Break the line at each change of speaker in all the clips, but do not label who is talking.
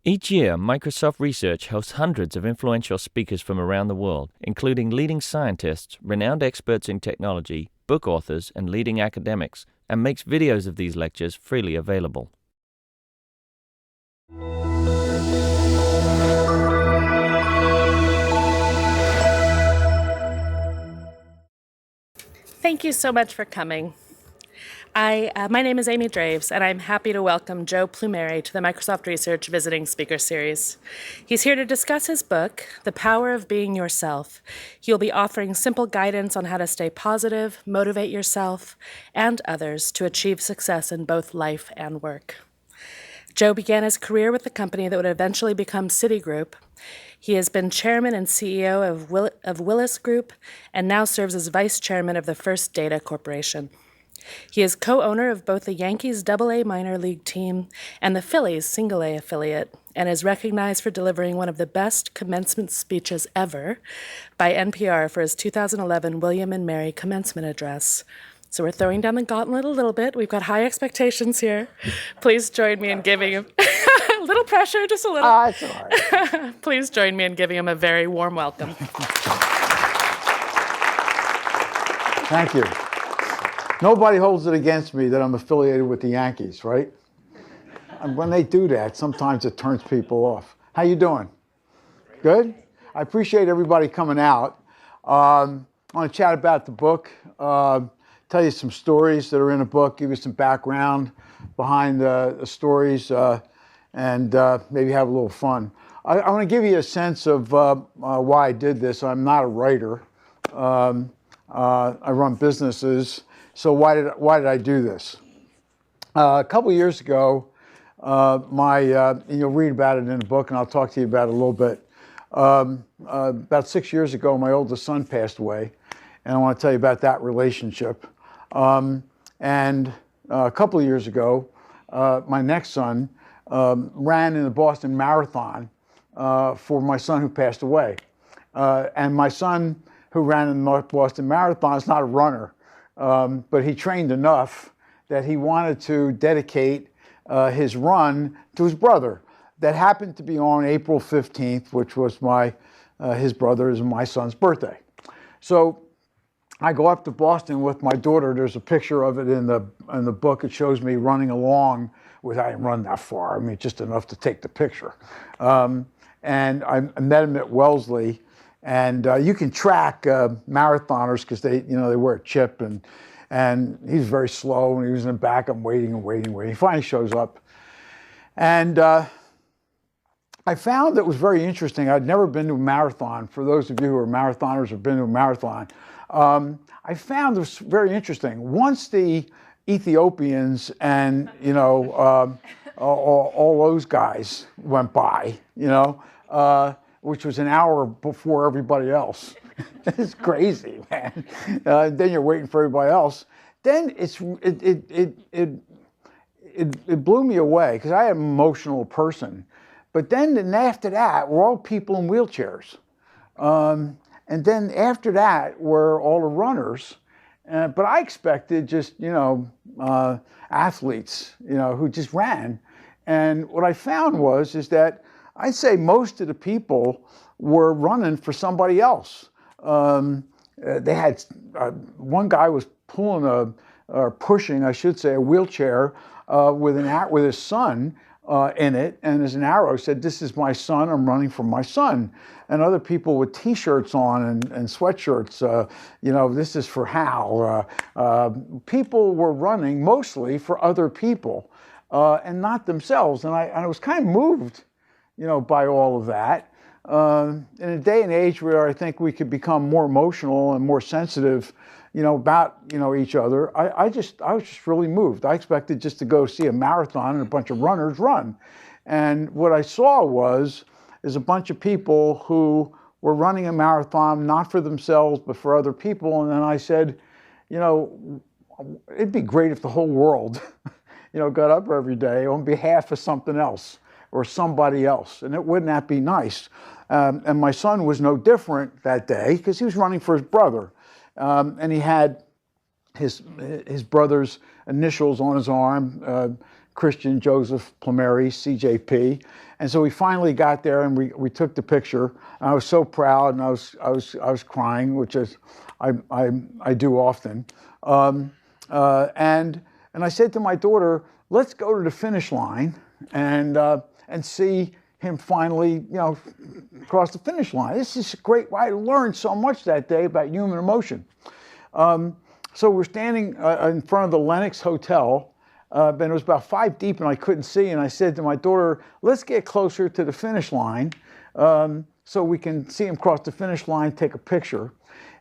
Each year, Microsoft Research hosts hundreds of influential speakers from around the world, including leading scientists, renowned experts in technology, book authors, and leading academics, and makes videos of these lectures freely available.
Thank you so much for coming. My name is Amy Draves, and I'm happy to welcome Joe Plumeri to the Microsoft Research Visiting Speaker Series. He's here to discuss his book, The Power of Being Yourself. He'll be offering simple guidance on how to stay positive, motivate yourself and others to achieve success in both life and work. Joe began his career with the company that would eventually become Citigroup. He has been chairman and CEO of Willis Group and now serves as vice chairman of the First Data Corporation. He is co-owner of both the Yankees AA minor league team and the Phillies single A affiliate, and is recognized for delivering one of the best commencement speeches ever by NPR for his 2011 William and Mary commencement address. So we're throwing down the gauntlet a little bit. We've got high expectations here. Please join me in giving him a little pressure, just a little.
It's all right.
Please join me in giving him a very warm welcome.
Thank you. Nobody holds it against me that I'm affiliated with the Yankees, right? And when they do that, sometimes it turns people off. How you doing? Good? I appreciate everybody coming out. I want to chat about the book, tell you some stories that are in the book, give you some background behind the stories, and maybe have a little fun. I want to give you a sense of why I did this. I'm not a writer. I run businesses. So why did I do this? A couple of years ago, and you'll read about it in the book, and I'll talk to you about it a little bit. About 6 years ago, my oldest son passed away, and I want to tell you about that relationship. And a couple of years ago, my next son ran in the Boston Marathon for my son who passed away. And my son who ran in the Boston Marathon is not a runner. But he trained enough that he wanted to dedicate his run to his brother. That happened to be on April 15th, which was his brother's and my son's birthday. So I go up to Boston with my daughter. There's a picture of it in the book. It shows me running along with, I didn't run that far, I mean, just enough to take the picture. And I met him at Wellesley. And you can track marathoners because they wear a chip, and he's very slow, and he was in the back. I'm waiting. He finally shows up, and I found it was very interesting. I'd never been to a marathon. For those of you who are marathoners or been to a marathon, I found it was very interesting. Once the Ethiopians and all those guys went by, which was an hour before everybody else. It's crazy, man. Then you're waiting for everybody else. Then it blew me away because I am an emotional person. But then after that, we're all people in wheelchairs. And then after that, were all the runners. But I expected just, athletes, who just ran. And what I found is that I'd say most of the people were running for somebody else. They had one guy was pushing, I should say, a wheelchair with his son in it, and as an arrow said, "This is my son. I'm running for my son." And other people with T-shirts on and sweatshirts, this is for Hal. People were running mostly for other people and not themselves, and I was kind of moved, by all of that. In a day and age where I think we could become more emotional and more sensitive, about, each other, I was just really moved. I expected just to go see a marathon and a bunch of runners run. And what I saw is a bunch of people who were running a marathon, not for themselves, but for other people. And then I said, it'd be great if the whole world, got up every day on behalf of something else or somebody else. And wouldn't that be nice? And my son was no different that day because he was running for his brother. And he had his brother's initials on his arm, Christian Joseph Plumeri, CJP. And so we finally got there, and we took the picture. And I was so proud, and I was crying, which is I do often. And I said to my daughter, let's go to the finish line and see him finally, cross the finish line. This is great. I learned so much that day about human emotion. So we're standing in front of the Lenox Hotel, and it was about 5 deep, and I couldn't see. And I said to my daughter, let's get closer to the finish line so we can see him cross the finish line, take a picture.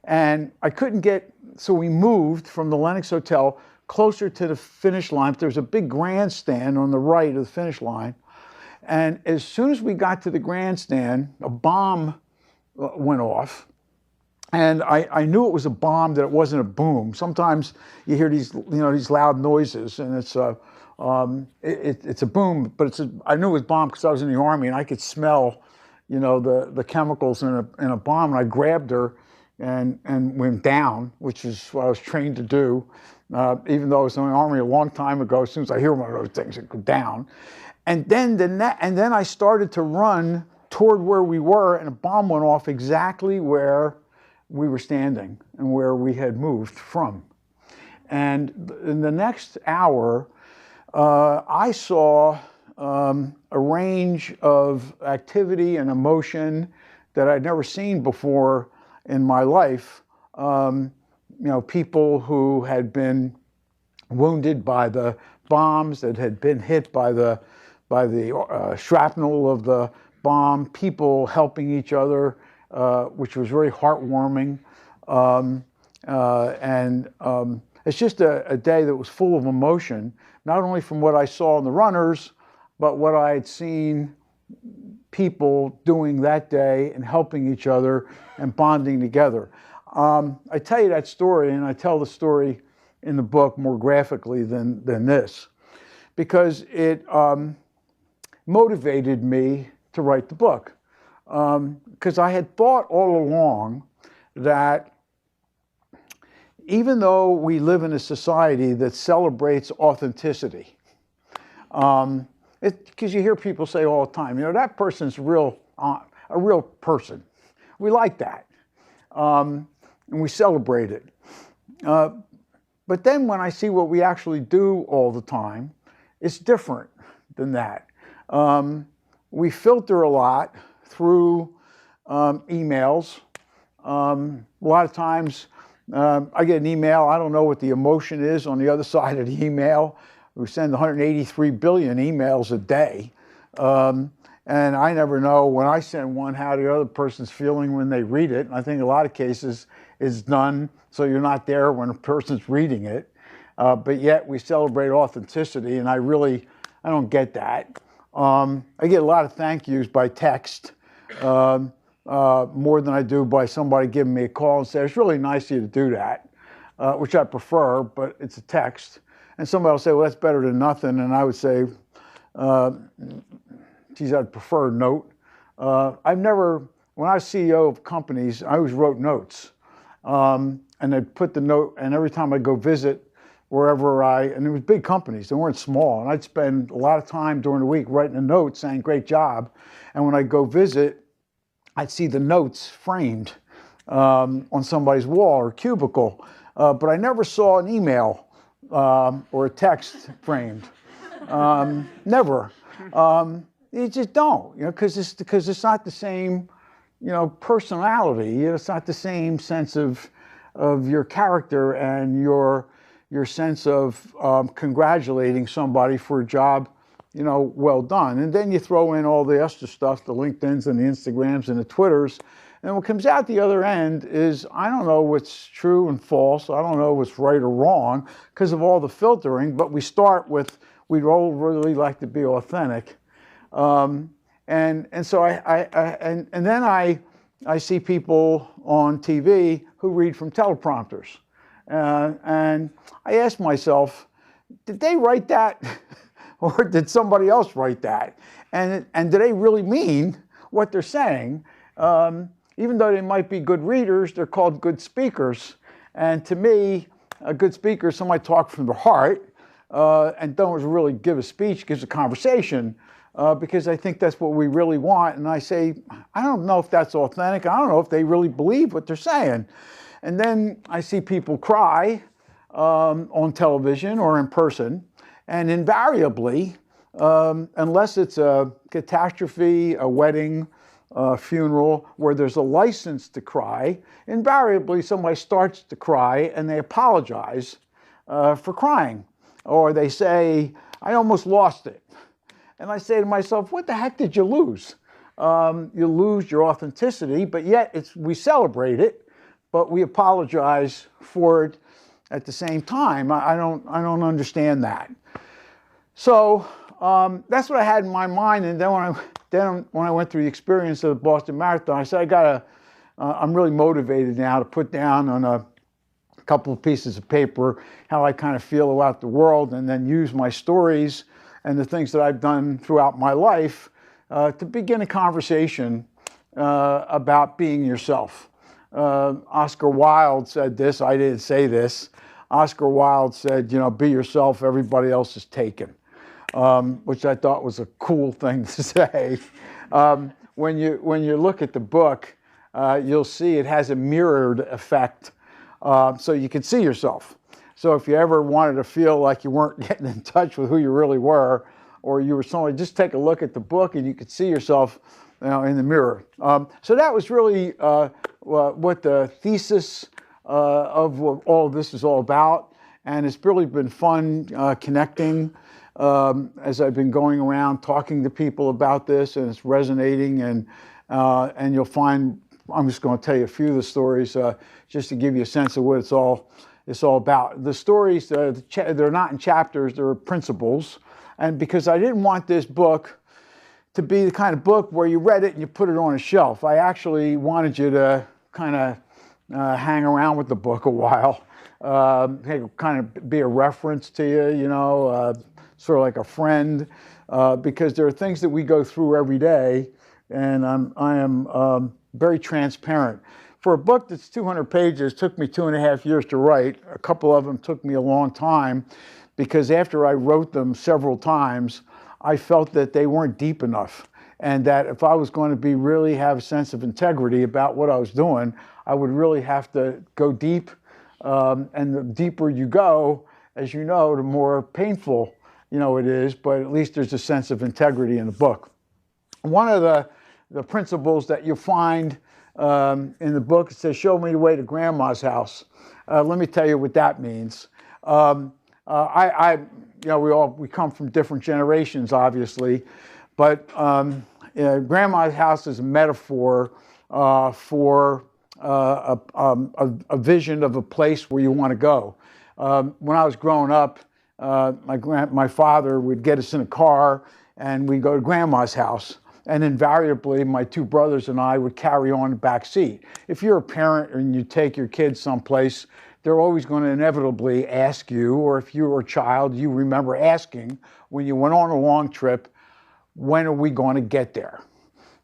And I couldn't get, so we moved from the Lenox Hotel closer to the finish line. There's a big grandstand on the right of the finish line. And as soon as we got to the grandstand, a bomb went off. And I knew it was a bomb, that it wasn't a boom. Sometimes you hear these, these loud noises, and it's a boom, but I knew it was a bomb because I was in the Army, and I could smell, the chemicals in a bomb. And I grabbed her and went down, which is what I was trained to do. Even though I was in the Army a long time ago, as soon as I hear one of those things, it goes down. And then I started to run toward where we were, and a bomb went off exactly where we were standing and where we had moved from. And in the next hour, I saw a range of activity and emotion that I'd never seen before in my life. People who had been wounded by the bombs, that had been hit by the shrapnel of the bomb, people helping each other, which was very heartwarming. It's just a day that was full of emotion, not only from what I saw in the runners, but what I had seen people doing that day and helping each other and bonding together. I tell you that story, and I tell the story in the book more graphically than this, because it motivated me to write the book. Because I had thought all along that even though we live in a society that celebrates authenticity, because you hear people say all the time, that person's a real person. We like that, and we celebrate it. But then when I see what we actually do all the time, it's different than that. We filter a lot through emails. A lot of times I get an email, I don't know what the emotion is on the other side of the email. We send 183 billion emails a day. And I never know when I send one how the other person's feeling when they read it. And I think a lot of cases it's done so you're not there when a person's reading it. But yet we celebrate authenticity, and I don't get that. I get a lot of thank yous by text, more than I do by somebody giving me a call and say, it's really nice of you to do that, which I prefer, but it's a text. And somebody will say, well, that's better than nothing. And I would say, geez, I'd prefer a note. When I was CEO of companies, I always wrote notes. And I'd put the note, and every time I go visit wherever and it was big companies, they weren't small, and I'd spend a lot of time during the week writing a note saying, great job. And when I go visit, I'd see the notes framed on somebody's wall or cubicle, but I never saw an email or a text framed. Never. You just don't, because it's not the same, personality. It's not the same sense of your character and your sense of congratulating somebody for a job, well done. And then you throw in all the extra stuff, the LinkedIns and the Instagrams and the Twitters. And what comes out the other end is, I don't know what's true and false. I don't know what's right or wrong because of all the filtering. But we start with, we'd all really like to be authentic. And so then I see people on TV who read from teleprompters. And I ask myself, did they write that? Or did somebody else write that? And do they really mean what they're saying? Even though they might be good readers, they're called good speakers. And to me, a good speaker is somebody talk from the heart, and don't really give a speech, gives a conversation, because I think that's what we really want. And I say, I don't know if that's authentic. I don't know if they really believe what they're saying. And then I see people cry on television or in person, and invariably, unless it's a catastrophe, a wedding, a funeral, where there's a license to cry, invariably somebody starts to cry and they apologize for crying. Or they say, I almost lost it. And I say to myself, what the heck did you lose? You lose your authenticity, but yet we celebrate it, but we apologize for it at the same time. I don't understand that. So that's what I had in my mind. And then when I went through the experience of the Boston Marathon, I said, I'm really motivated now to put down on a couple of pieces of paper how I kind of feel about the world, and then use my stories and the things that I've done throughout my life to begin a conversation about being yourself. Oscar Wilde said this, I didn't say this. Oscar Wilde said, be yourself, everybody else is taken, which I thought was a cool thing to say. When you look at the book, you'll see it has a mirrored effect, so you can see yourself. So if you ever wanted to feel like you weren't getting in touch with who you really were, or you were somebody, just take a look at the book and you could see yourself in the mirror. So that was really what the thesis of what all of this is all about. And it's really been fun connecting as I've been going around talking to people about this, and it's resonating. And you'll find, I'm just going to tell you a few of the stories just to give you a sense of what it's all about. The stories, they're not in chapters, they're principles. And because I didn't want this book to be the kind of book where you read it and you put it on a shelf. I actually wanted you to kind of hang around with the book a while, kind of be a reference to you, sort of like a friend, because there are things that we go through every day, and I am very transparent. For a book that's 200 pages, took me 2.5 years to write. A couple of them took me a long time, because after I wrote them several times, I felt that they weren't deep enough, and that if I was going to really have a sense of integrity about what I was doing, I would really have to go deep, and the deeper you go, as you know, the more painful it is, but at least there's a sense of integrity in the book. One of the principles that you find in the book, it says, show me the way to grandma's house. Let me tell you what that means. We come from different generations, obviously, but grandma's house is a metaphor for a vision of a place where you want to go. When I was growing up, my father would get us in a car and we'd go to grandma's house. And invariably, my two brothers and I would carry on the back seat. If you're a parent and you take your kids someplace, they're always going to inevitably ask you, or if you were a child, you remember asking when you went on a long trip, when are we going to get there?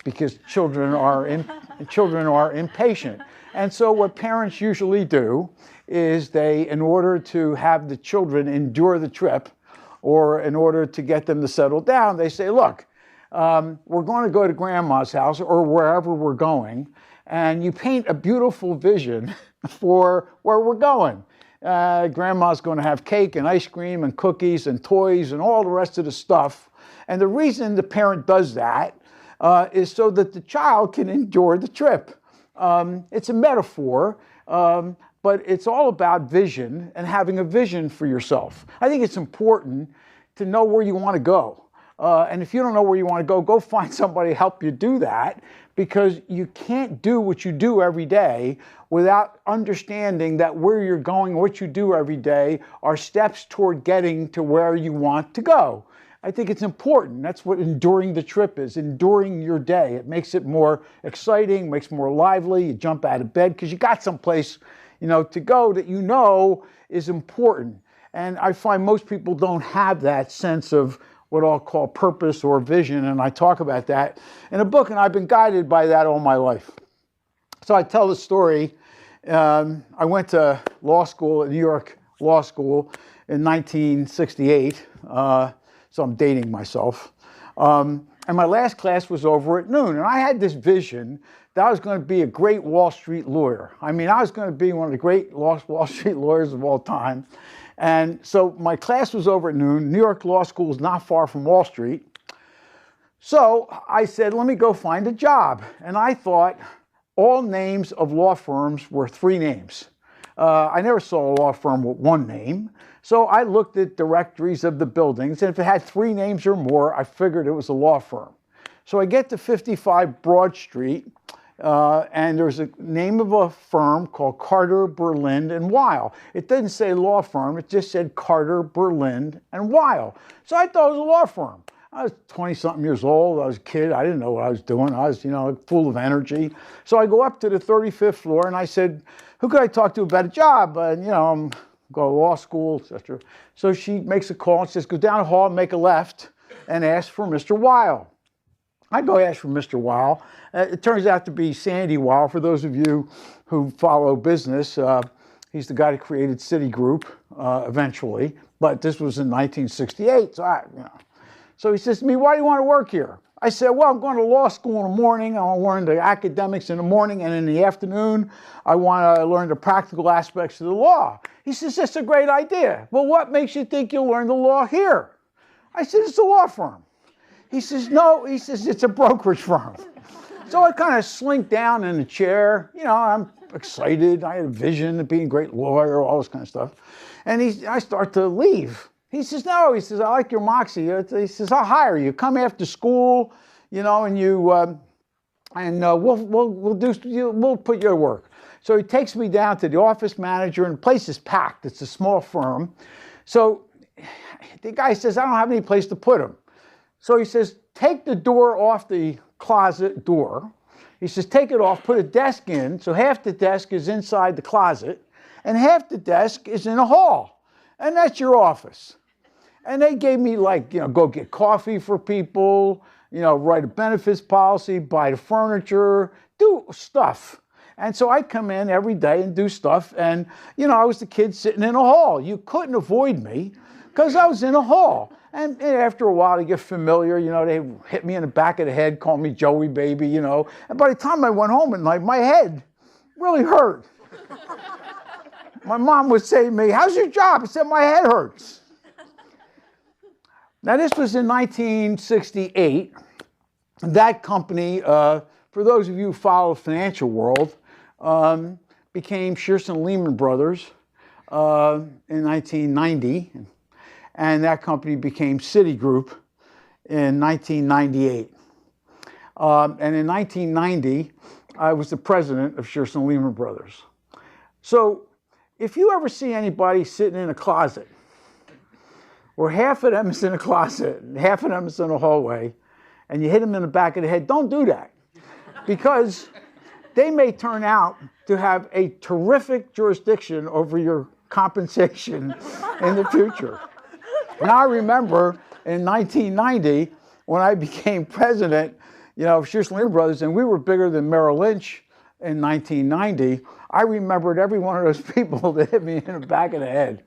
Because children are impatient. And so what parents usually do is in order to have the children endure the trip, or in order to get them to settle down, they say, look, we're going to go to grandma's house or wherever we're going, and you paint a beautiful vision for where we're going. Grandma's going to have cake and ice cream and cookies and toys and all the rest of the stuff. And the reason the parent does that is so that the child can endure the trip. It's a metaphor, but it's all about vision and having a vision for yourself. I think it's important to know where you want to go. And if you don't know where you want to go find somebody to help you do that, because you can't do what you do every day without understanding that where you're going, what you do every day, are steps toward getting to where you want to go. I think it's important. That's what enduring the trip is, enduring your day. It makes it more exciting, makes it more lively. You jump out of bed because you got someplace, to go that is important. And I find most people don't have that sense of what I'll call purpose or vision, and I talk about that in a book, and I've been guided by that all my life. So I tell the story. I went to law school at New York Law School, in 1968, so I'm dating myself. And my last class was over at noon, and I had this vision that I was going to be a great Wall Street lawyer. I mean, I was going to be one of the great Wall Street lawyers of all time. And so my class was over at noon. New York Law School is not far from Wall Street. So I said, let me go find a job. And I thought all names of law firms were 3 names. I never saw a law firm with 1 name. So I looked at directories of the buildings, and if it had 3 names or more, I figured it was a law firm. So I get to 55 Broad Street, and there's a name of a firm called Carter, Berlin, and Weil. It didn't say law firm, it just said Carter, Berlin, and Weil. So I thought it was a law firm. I was 20-something years old. I was a kid. I didn't know what I was doing. I was, full of energy. So I go up to the 35th floor, and I said, who could I talk to about a job? I'm go to law school, etc. So she makes a call and says, go down the hall, make a left, and ask for Mr. Weil. I go ask for Mr. Weil. It turns out to be Sandy Weil. For those of you who follow business, he's the guy that created Citigroup eventually, but this was in 1968. So he says to me, why do you want to work here? I said, well, I'm going to law school in the morning. I want to learn the academics in the morning, and in the afternoon, I want to learn the practical aspects of the law. He says, that's a great idea. Well, what makes you think you'll learn the law here? I said, it's a law firm. He says, no, it's a brokerage firm. So I kind of slink down in the chair. I'm excited. I had a vision of being a great lawyer, all this kind of stuff. And I start to leave. He says, no, I like your moxie. He says, I'll hire you. Come after school, and we'll put you to work. So he takes me down to the office manager, and the place is packed. It's a small firm. So the guy says, I don't have any place to put him. So he says, take the door off the closet door. He says, take it off, put a desk in. So half the desk is inside the closet, and half the desk is in a hall. And that's your office. And they gave me go get coffee for people, write a benefits policy, buy the furniture, do stuff. And so I come in every day and do stuff. And, I was the kid sitting in a hall. You couldn't avoid me because I was in a hall. And after a while, they get familiar. They hit me in the back of the head, call me Joey baby, And by the time I went home at night, my head really hurt. My mom would say to me, how's your job? I said, my head hurts. Now, this was in 1968. That company, for those of you who follow the financial world, became Shearson Lehman Brothers in 1990. And that company became Citigroup in 1998. And in 1990, I was the president of Shearson Lehman Brothers. So if you ever see anybody sitting in a closet, where half of them is in a closet, and half of them is in a hallway, and you hit them in the back of the head, don't do that. Because they may turn out to have a terrific jurisdiction over your compensation in the future. And I remember in 1990, when I became president, of Shearson Lehman Brothers, and we were bigger than Merrill Lynch in 1990, I remembered every one of those people that hit me in the back of the head.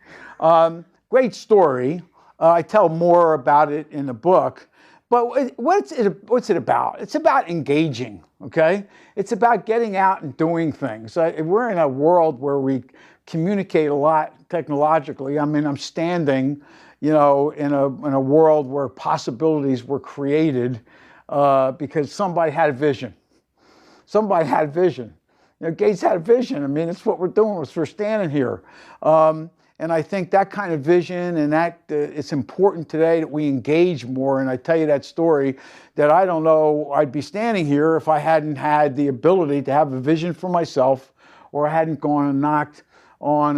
Great story. I tell more about it in the book. But what's it about? It's about engaging, okay? It's about getting out and doing things. We're in a world where we communicate a lot technologically. I mean, I'm standing, in a world where possibilities were created because somebody had a vision. Somebody had a vision. Gates had a vision. I mean, it's what we're doing. We're standing here. And I think that kind of vision and that it's important today that we engage more. And I tell you that story that I don't know I'd be standing here if I hadn't had the ability to have a vision for myself, or I hadn't gone and knocked on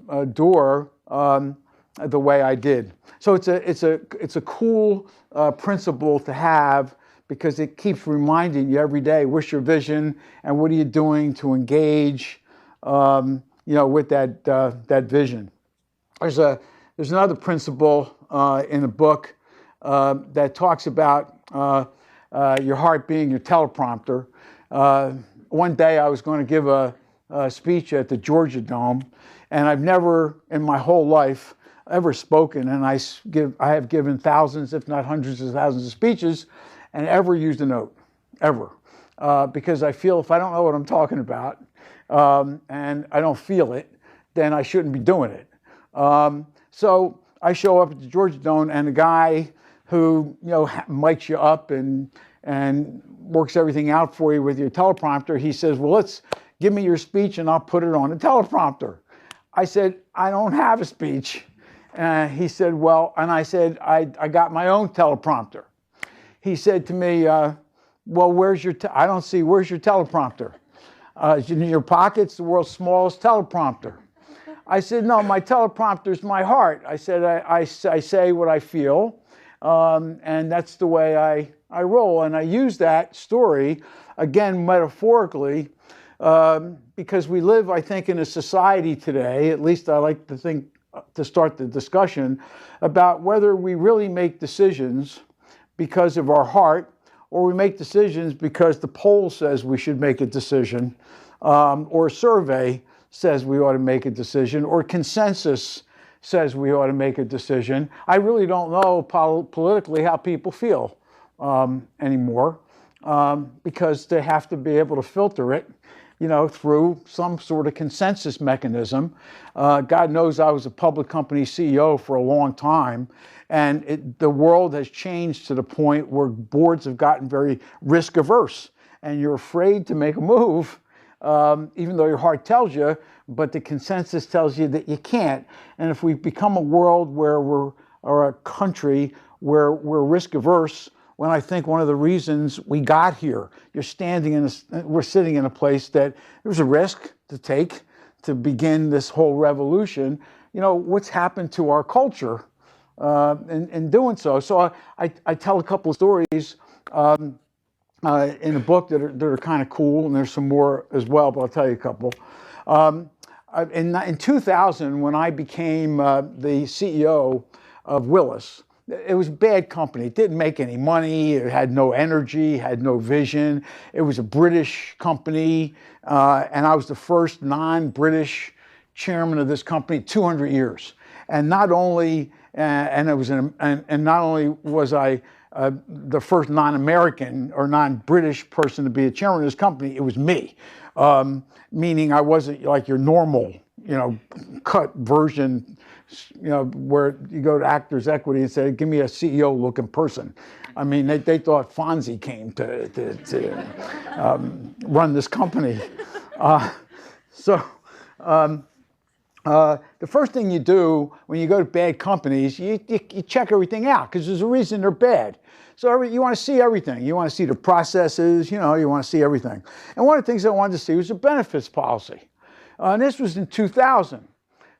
a door the way I did. So it's a cool principle to have, because it keeps reminding you every day, what's your vision and what are you doing to engage, with that vision. There's another principle in the book that talks about your heart being your teleprompter. One day I was going to give a speech at the Georgia Dome, and I've never in my whole life ever spoken, and I have given thousands, if not hundreds of thousands of speeches, and ever used a note, ever. Because I feel if I don't know what I'm talking about, and I don't feel it, then I shouldn't be doing it. So I show up at the Georgia Dome, and the guy who mics you up and works everything out for you with your teleprompter, he says, well, let's give me your speech and I'll put it on the teleprompter. I said, I don't have a speech. He said, well, and I said, I got my own teleprompter. He said to me, well, where's your teleprompter? It's in your pockets, the world's smallest teleprompter. I said, no, my teleprompter's my heart. I said, I say what I feel, and that's the way I roll. And I use that story, again, metaphorically, because we live, I think, in a society today, at least I like to think, to start the discussion, about whether we really make decisions because of our heart, or we make decisions because the poll says we should make a decision, or a survey says we ought to make a decision, or consensus says we ought to make a decision. I really don't know politically how people feel anymore, because they have to be able to filter it, through some sort of consensus mechanism. God knows I was a public company CEO for a long time, and the world has changed to the point where boards have gotten very risk averse, and you're afraid to make a move, even though your heart tells you, but the consensus tells you that you can't. And if we become a world or a country where we're risk averse, when I think one of the reasons we got here, we're sitting in a place that there's a risk to take to begin this whole revolution. What's happened to our culture in doing so. So I tell a couple of stories in a book that are kind of cool, and there's some more as well, but I'll tell you a couple. In 2000, when I became the CEO of Willis, it was a bad company. It didn't make any money. It had no energy, had no vision. It was a British company, and I was the first non-British chairman of this company in 200 years. And not only was I the first non-American or non-British person to be a chairman of this company, it was me. Meaning I wasn't like your normal, cut version, where you go to Actors Equity and say, give me a CEO-looking person. I mean, they thought Fonzie came to run this company. The first thing you do when you go to bad companies, you check everything out, because there's a reason they're bad. So you want to see everything. You want to see the processes, you want to see everything. And one of the things I wanted to see was the benefits policy. And this was in 2000.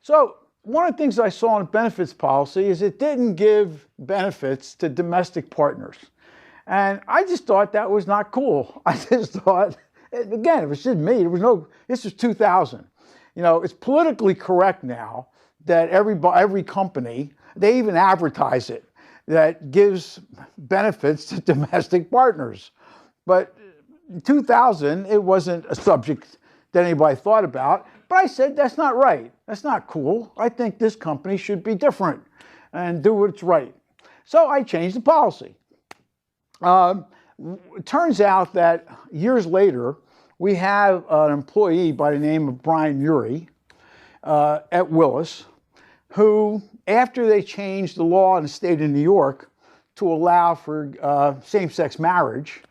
So one of the things I saw in the benefits policy is it didn't give benefits to domestic partners. And I just thought that was not cool. I just thought, again, it was just me. This was 2000. It's politically correct now that every company, they even advertise it, that gives benefits to domestic partners. But in 2000, it wasn't a subject that anybody thought about. But I said, that's not right. That's not cool. I think this company should be different and do what's right. So I changed the policy. It turns out that years later, we have an employee by the name of Brian Urie at Willis, who, after they changed the law in the state of New York to allow for same-sex marriage,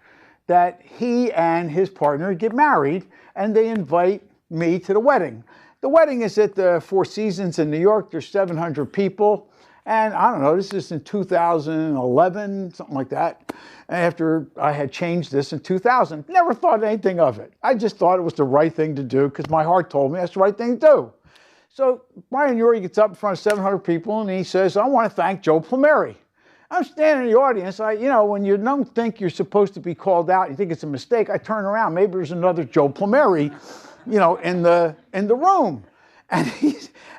that he and his partner get married, and they invite me to the wedding. The wedding is at the Four Seasons in New York. There's 700 people. And I don't know, this is in 2011, something like that. After I had changed this in 2000, never thought anything of it. I just thought it was the right thing to do because my heart told me that's the right thing to do. So Brian Urie gets up in front of 700 people and he says, I want to thank Joe Plumeri. I'm standing in the audience. When you don't think you're supposed to be called out, you think it's a mistake, I turn around. Maybe there's another Joe Plumeri, in the room.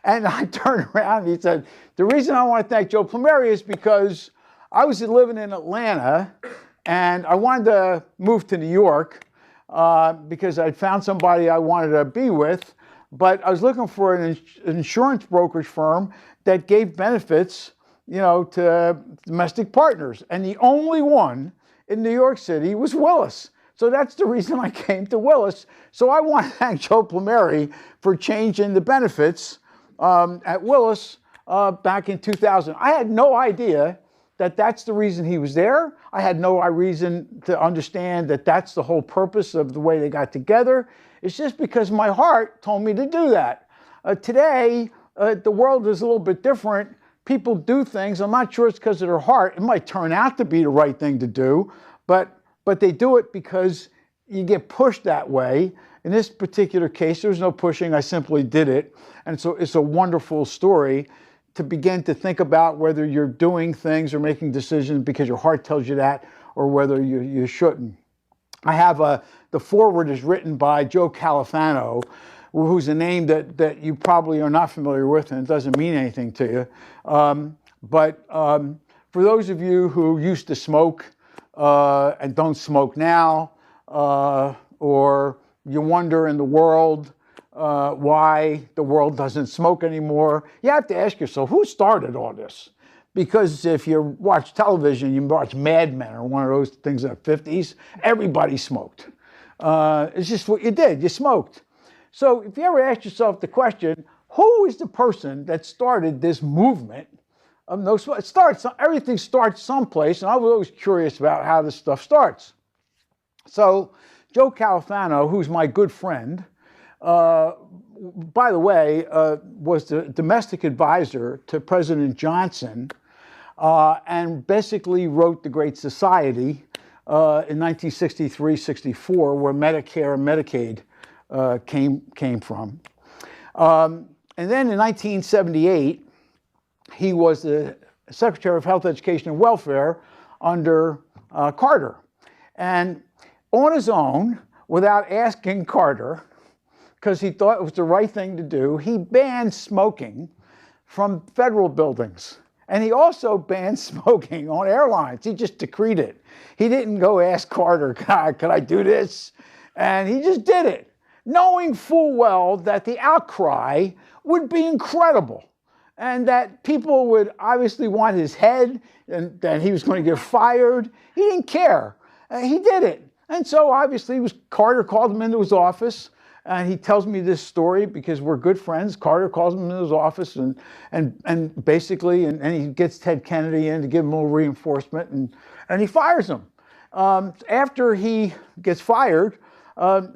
And I turned around and he said, the reason I want to thank Joe Plumeri is because I was living in Atlanta and I wanted to move to New York because I'd found somebody I wanted to be with. but I was looking for an insurance brokerage firm that gave benefits, to domestic partners. And the only one in New York City was Willis. So that's the reason I came to Willis. So I want to thank Joe Plumeri for changing the benefits at Willis back in 2000. I had no idea that that's the reason he was there. I had no reason to understand that that's the whole purpose of the way they got together. It's just because my heart told me to do that. Today, the world is a little bit different. People do things. I'm not sure it's because of their heart. It might turn out to be the right thing to do, but they do it because you get pushed that way. In this particular case, there was no pushing. I simply did it. And so it's a wonderful story to begin to think about whether you're doing things or making decisions because your heart tells you that, or whether you shouldn't. I have the foreword is written by Joe Califano, who's a name that you probably are not familiar with and it doesn't mean anything to you. But for those of you who used to smoke and don't smoke now, or you wonder in the world why the world doesn't smoke anymore, you have to ask yourself, who started all this? Because if you watch television, you watch Mad Men or one of those things in the 50s, everybody smoked. It's just what you did, you smoked. So if you ever ask yourself the question, who is the person that started this movement of no smoke? Everything starts someplace, and I was always curious about how this stuff starts. So Joe Califano, who's my good friend, by the way, was the domestic advisor to President Johnson, and basically wrote The Great Society in 1963-64, where Medicare and Medicaid came from. And then in 1978, he was the Secretary of Health, Education, and Welfare under Carter. And on his own, without asking Carter, because he thought it was the right thing to do, he banned smoking from federal buildings. And he also banned smoking on airlines. He just decreed it. He didn't go ask Carter, can I do this? And he just did it, knowing full well that the outcry would be incredible and that people would obviously want his head and that he was going to get fired. He didn't care. He did it. And so obviously Carter called him into his office. And he tells me this story because we're good friends. Carter calls him into his office and basically he gets Ted Kennedy in to give him a little reinforcement and he fires him. After he gets fired,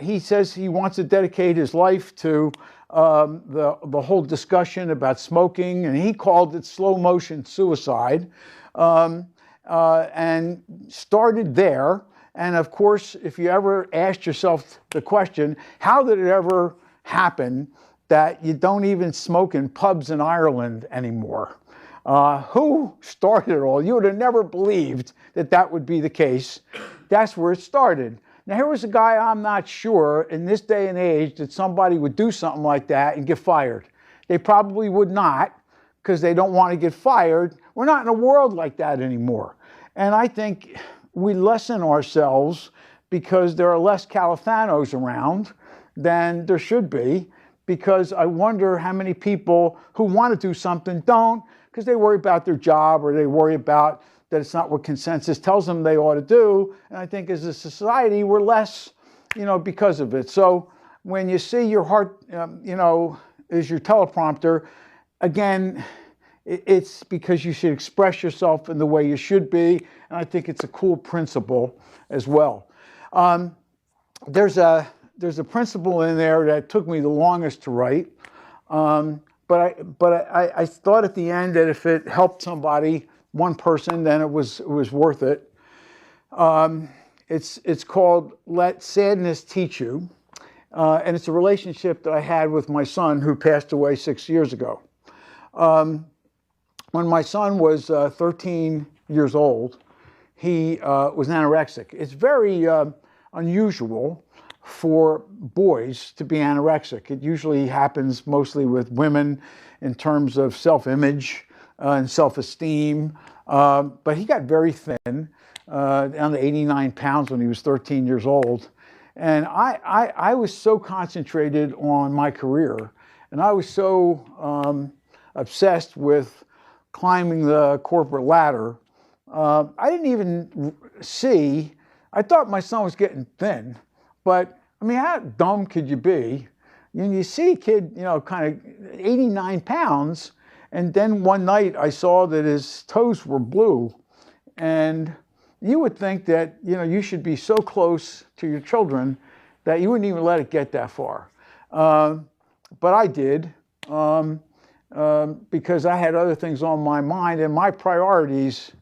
he says he wants to dedicate his life to the whole discussion about smoking, and he called it slow motion suicide, and started there. And of course, if you ever asked yourself the question, how did it ever happen that you don't even smoke in pubs in Ireland anymore? Who started it all? You would have never believed that would be the case. That's where it started. Now, here was a guy, I'm not sure in this day and age that somebody would do something like that and get fired. They probably would not, because they don't want to get fired. We're not in a world like that anymore. And I think we lessen ourselves because there are less Califanos around than there should be, because I wonder how many people who want to do something don't, because they worry about their job or they worry about that it's not what consensus tells them they ought to do. And I think as a society, we're less, because of it. So when you see your heart, is your teleprompter, again, it's because you should express yourself in the way you should be, and I think it's a cool principle as well. There's a principle in there that took me the longest to write, but I thought at the end that if it helped somebody, one person, then it was worth it. It's called "Let Sadness Teach You," and it's a relationship that I had with my son who passed away 6 years ago. When my son was 13 years old, he was anorexic. It's very unusual for boys to be anorexic. It usually happens mostly with women in terms of self-image and self-esteem. But he got very thin, down to 89 pounds when he was 13 years old. And I was so concentrated on my career, and I was so obsessed with climbing the corporate ladder. I didn't even see, I thought my son was getting thin, but I mean, how dumb could you be? You see a kid, you know, kind of 89 pounds, and then one night I saw that his toes were blue. And you would think that, you know, you should be so close to your children that you wouldn't even let it get that far. But I did, because I had other things on my mind, and my priorities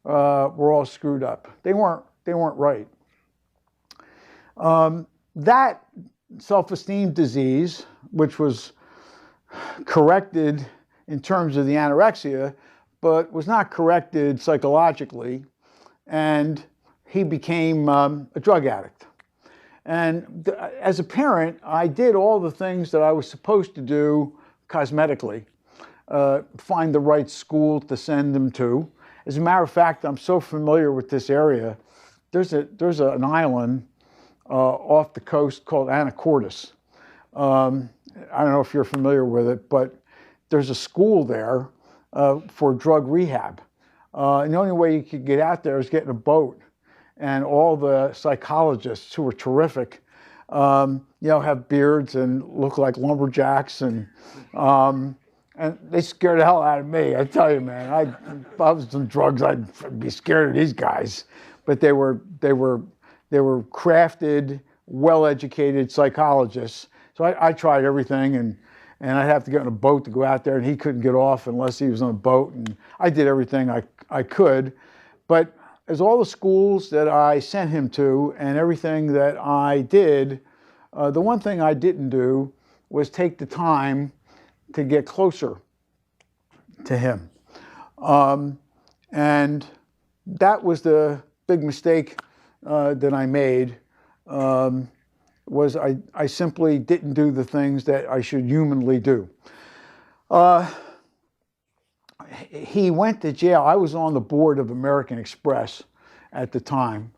were all screwed up. They weren't right. That self-esteem disease, which was corrected in terms of the anorexia, but was not corrected psychologically, and he became a drug addict. And as a parent, I did all the things that I was supposed to do cosmetically, find the right school to send them to. As a matter of fact, I'm so familiar with this area. There's an island off the coast called Anacortes. I don't know if you're familiar with it, but there's a school there for drug rehab. And the only way you could get out there is get in a boat. And all the psychologists, who are terrific, you know, have beards and look like lumberjacks, and they scared the hell out of me. I tell you, man, if I was on drugs, I'd be scared of these guys. But they were crafted, well-educated psychologists. So I tried everything, and I'd have to get on a boat to go out there, and he couldn't get off unless he was on a boat. And I did everything I could. But as all the schools that I sent him to and everything that I did, the one thing I didn't do was take the time to get closer to him. And that was the big mistake that I made, was I simply didn't do the things that I should humanly do. He went to jail. I was on the board of American Express at the time.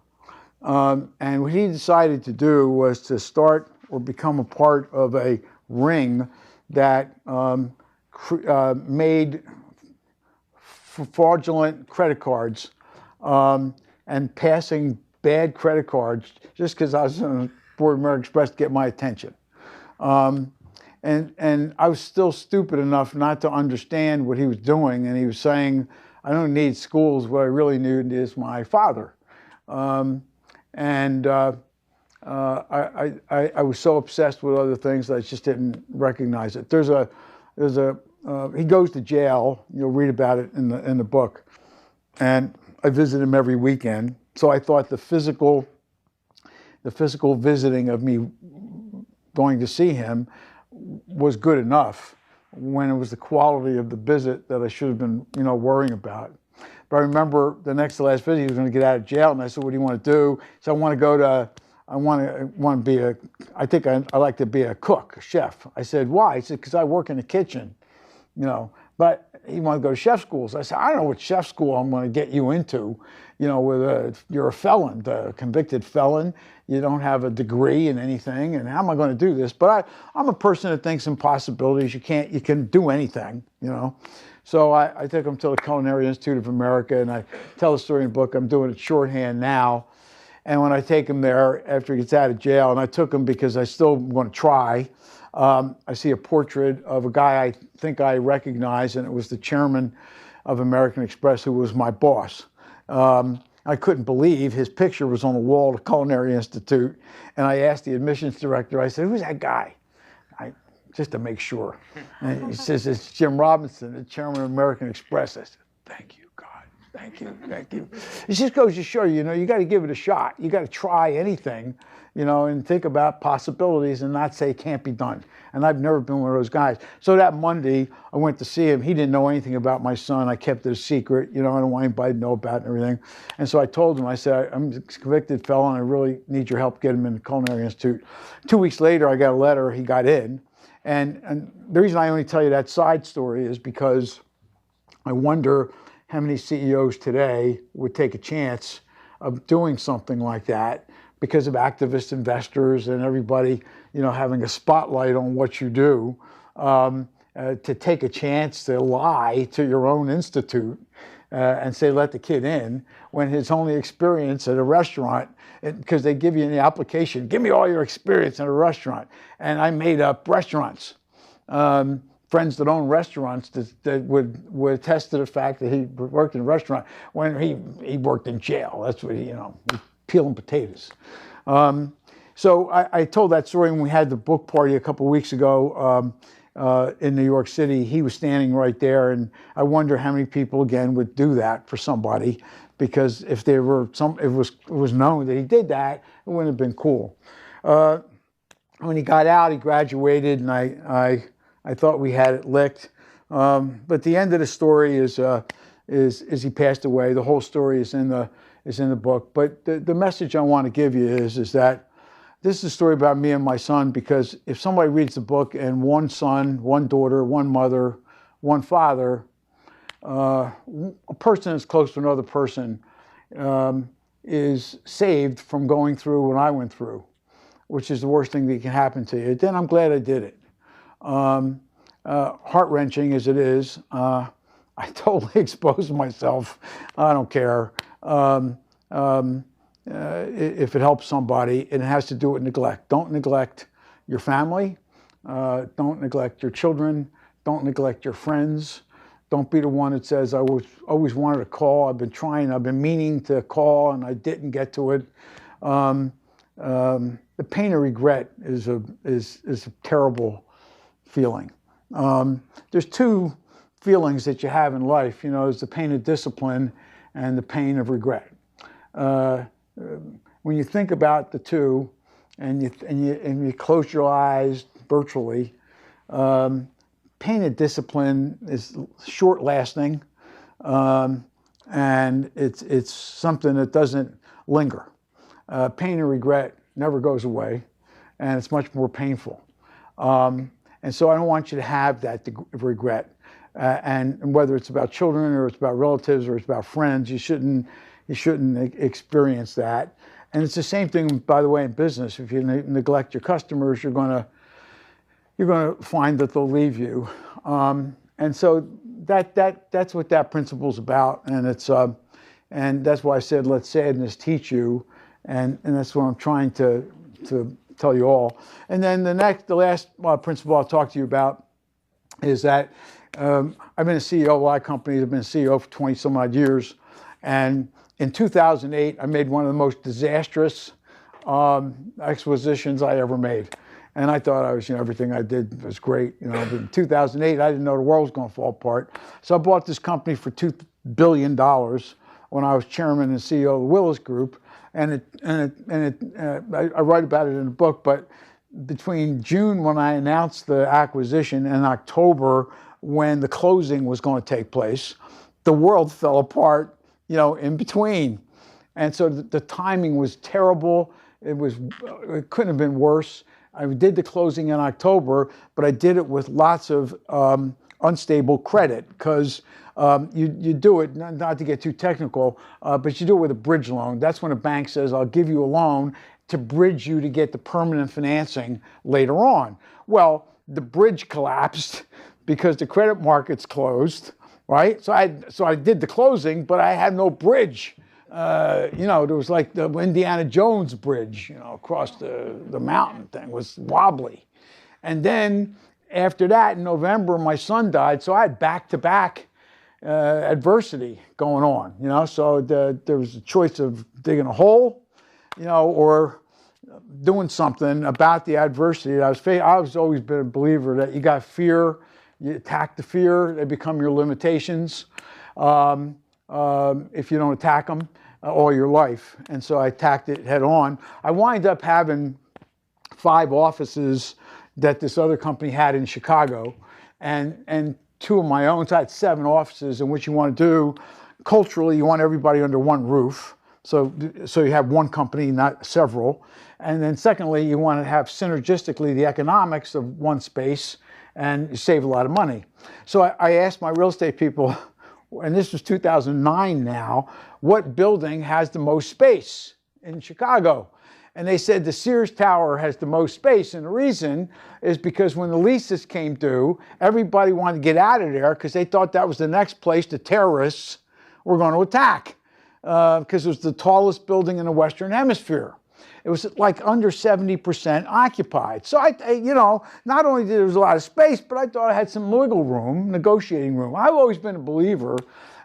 And what he decided to do was to start or become a part of a ring that made fraudulent credit cards and passing bad credit cards just because I was on the board of American Express to get my attention. And I was still stupid enough not to understand what he was doing. And he was saying, I don't need schools. What I really need is my father. I was so obsessed with other things that I just didn't recognize it. He goes to jail. You'll read about it in the book. And I visit him every weekend. So I thought the physical visiting of me going to see him was good enough, when it was the quality of the visit that I should have been, you know, worrying about. But I remember the next to last visit, he was going to get out of jail, and I said, "What do you want to do?" So I want to be I like to be a cook, a chef. I said, "Why?" He said, "Because I work in the kitchen, you know." But he wanted to go to chef schools. I said, "I don't know what chef school I'm going to get you into. You know, you're a felon, a convicted felon. You don't have a degree in anything, and how am I going to do this?" But I'm a person that thinks in possibilities. You can do anything, you know. So I took him to the Culinary Institute of America, and I tell the story in the book. I'm doing it shorthand now. And when I take him there after he gets out of jail, and I took him because I still want to try, I see a portrait of a guy I think I recognize, and it was the chairman of American Express, who was my boss. I couldn't believe his picture was on the wall of the Culinary Institute. And I asked the admissions director, I said, "Who's that guy?" Just to make sure. And he says, "It's Jim Robinson, the chairman of American Express." I said, "Thank you, God. Thank you, thank you." It just goes to show you, you know, you got to give it a shot. You got to try anything, you know, and think about possibilities and not say it can't be done. And I've never been one of those guys. So that Monday, I went to see him. He didn't know anything about my son. I kept it a secret. You know, I don't want anybody to know about it and everything. And so I told him, I said, "I'm a convicted felon. I really need your help getting him in the Culinary Institute." 2 weeks later, I got a letter. He got in. And the reason I only tell you that side story is because I wonder how many CEOs today would take a chance of doing something like that, because of activist investors and everybody, having a spotlight on what you do, to take a chance to lie to your own institute and say, let the kid in, when his only experience at a restaurant, because they give you in the application, give me all your experience in a restaurant. And I made up restaurants. Friends that own restaurants that would attest to the fact that he worked in a restaurant when he worked in jail. That's what he peeling potatoes. So I told that story when we had the book party a couple of weeks ago in New York City. He was standing right there, and I wonder how many people again would do that for somebody, because if it was known that he did that, it wouldn't have been cool. When he got out, he graduated, and I thought we had it licked. But the end of the story is he passed away. The whole story is in the book. But the message I want to give you is that this is a story about me and my son, because if somebody reads the book and one son, one daughter, one mother, one father, a person that's close to another person is saved from going through what I went through, which is the worst thing that can happen to you, then I'm glad I did it. Heart-wrenching as it is, I totally exposed myself. I don't care. If it helps somebody, and it has to do with neglect. Don't neglect your family. Don't neglect your children. Don't neglect your friends. Don't be the one that says, I always wanted to call. I've been meaning to call, and I didn't get to it. The pain of regret is a terrible feeling. There's two feelings that you have in life. There's the pain of discipline and the pain of regret. When you think about the two, and you close your eyes virtually, pain of discipline is short-lasting, and it's something that doesn't linger. Pain and regret never goes away, and it's much more painful. And so I don't want you to have that regret. And whether it's about children or it's about relatives or it's about friends, you shouldn't experience that. And it's the same thing, by the way, in business. If you neglect your customers, you're going to find that they'll leave you. And so that's what that principle's about. And and that's why I said, let sadness teach you. And that's what I'm trying to tell you all. And then the last principle I'll talk to you about is that I've been a CEO of a lot of companies. I've been a CEO for 20 some odd years. And in 2008, I made one of the most disastrous acquisitions I ever made. And I thought everything I did was great. But in 2008, I didn't know the world was going to fall apart. So I bought this company for $2 billion when I was chairman and CEO of the Willis Group. And I write about it in the book, but between June when I announced the acquisition and October when the closing was going to take place, the world fell apart, in between. And so the timing was terrible. It couldn't have been worse. I did the closing in October, but I did it with lots of unstable credit, because you do it, not to get too technical, but you do it with a bridge loan. That's when a bank says, I'll give you a loan to bridge you to get the permanent financing later on. Well, the bridge collapsed because the credit markets closed, right? So I did the closing, but I had no bridge. There was like the Indiana Jones bridge, across the mountain thing was wobbly. And then after that, in November, my son died, so I had back-to-back adversity going on, so there was a choice of digging a hole, or doing something about the adversity that I was facing. I've always been a believer that you got fear, you attack the fear, they become your limitations if you don't attack them all your life. And so I attacked it head on. I wind up having 5 offices that this other company had in Chicago, and 2 of my own. So I had 7 offices, and what you want to do, culturally, you want everybody under one roof. So you have one company, not several. And then secondly, you want to have synergistically the economics of one space, and you save a lot of money. So I asked my real estate people, and this was 2009 now, what building has the most space in Chicago? And they said the Sears Tower has the most space. And the reason is because when the leases came due, everybody wanted to get out of there because they thought that was the next place the terrorists were going to attack, because it was the tallest building in the Western Hemisphere. It was like under 70% occupied. So not only did there was a lot of space, but I thought I had some wiggle room, negotiating room. I've always been a believer